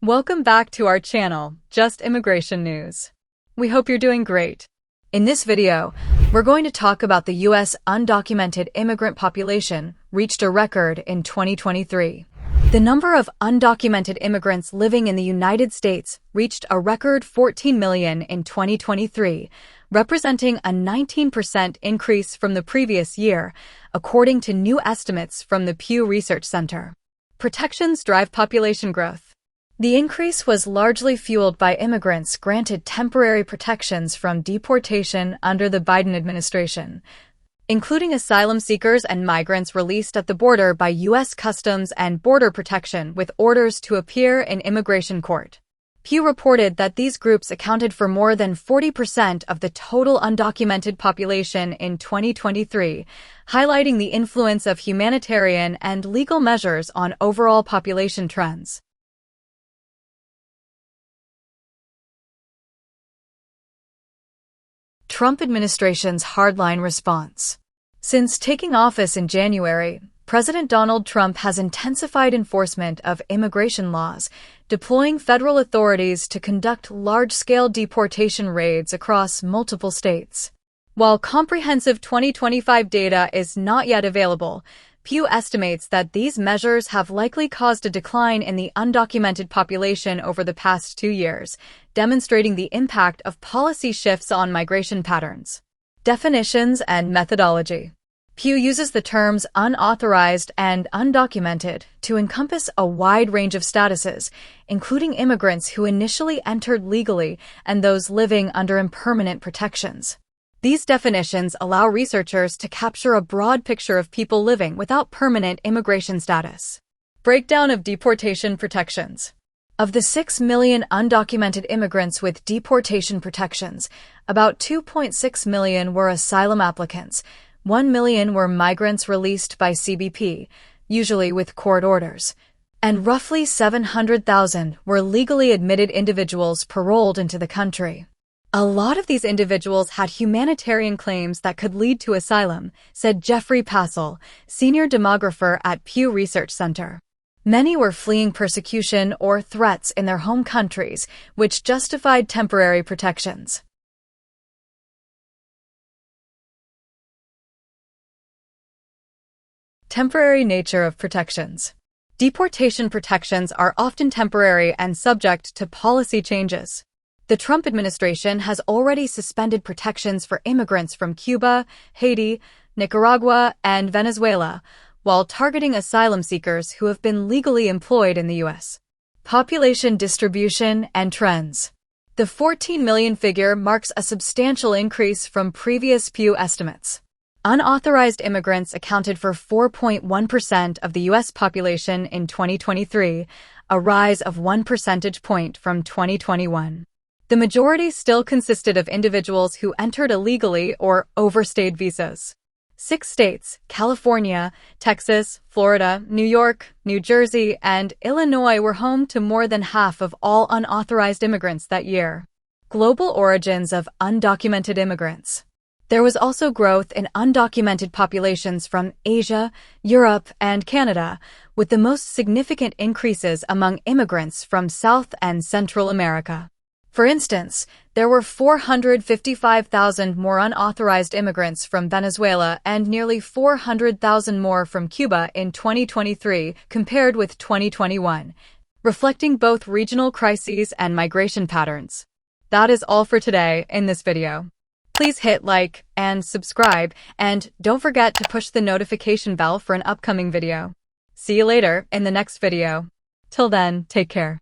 Welcome back to our channel, Just Immigration News. We hope you're doing great. In this video, we're going to talk about the U.S. undocumented immigrant population reached a record in 2023. The number of undocumented immigrants living in the United States reached a record 14 million in 2023, representing a 19% increase from the previous year, according to new estimates from the Pew Research Center. Protections drive population growth. The increase was largely fueled by immigrants granted temporary protections from deportation under the Biden administration, including asylum seekers and migrants released at the border by U.S. Customs and Border Protection with orders to appear in immigration court. Pew reported that these groups accounted for more than 40% of the total undocumented population in 2023, highlighting the influence of humanitarian and legal measures on overall population trends. Trump administration's hardline response. Since taking office in January, President Donald Trump has intensified enforcement of immigration laws, deploying federal authorities to conduct large-scale deportation raids across multiple states. While comprehensive 2025 data is not yet available, Pew estimates that these measures have likely caused a decline in the undocumented population over the past 2 years, demonstrating the impact of policy shifts on migration patterns. Definitions and methodology. Pew uses the terms unauthorized and undocumented to encompass a wide range of statuses, including immigrants who initially entered legally and those living under impermanent protections. These definitions allow researchers to capture a broad picture of people living without permanent immigration status. Breakdown of deportation protections. Of the 6 million undocumented immigrants with deportation protections, about 2.6 million were asylum applicants, 1 million were migrants released by CBP, usually with court orders, and roughly 700,000 were legally admitted individuals paroled into the country. A lot of these individuals had humanitarian claims that could lead to asylum, said Jeffrey Passel, senior demographer at Pew Research Center. Many were fleeing persecution or threats in their home countries, which justified temporary protections. Temporary nature of protections. Deportation protections are often temporary and subject to policy changes. The Trump administration has already suspended protections for immigrants from Cuba, Haiti, Nicaragua, and Venezuela, while targeting asylum seekers who have been legally employed in the U.S. Population distribution and trends. The 14 million figure marks a substantial increase from previous Pew estimates. Unauthorized immigrants accounted for 4.1% of the U.S. population in 2023, a rise of 1 percentage point from 2021. The majority still consisted of individuals who entered illegally or overstayed visas. 6 states, California, Texas, Florida, New York, New Jersey, and Illinois were home to more than half of all unauthorized immigrants that year. Global origins of undocumented immigrants. There was also growth in undocumented populations from Asia, Europe, and Canada, with the most significant increases among immigrants from South and Central America. For instance, there were 455,000 more unauthorized immigrants from Venezuela and nearly 400,000 more from Cuba in 2023 compared with 2021, reflecting both regional crises and migration patterns. That is all for today in this video. Please hit like and subscribe, and don't forget to push the notification bell for an upcoming video. See you later in the next video. Till then, take care.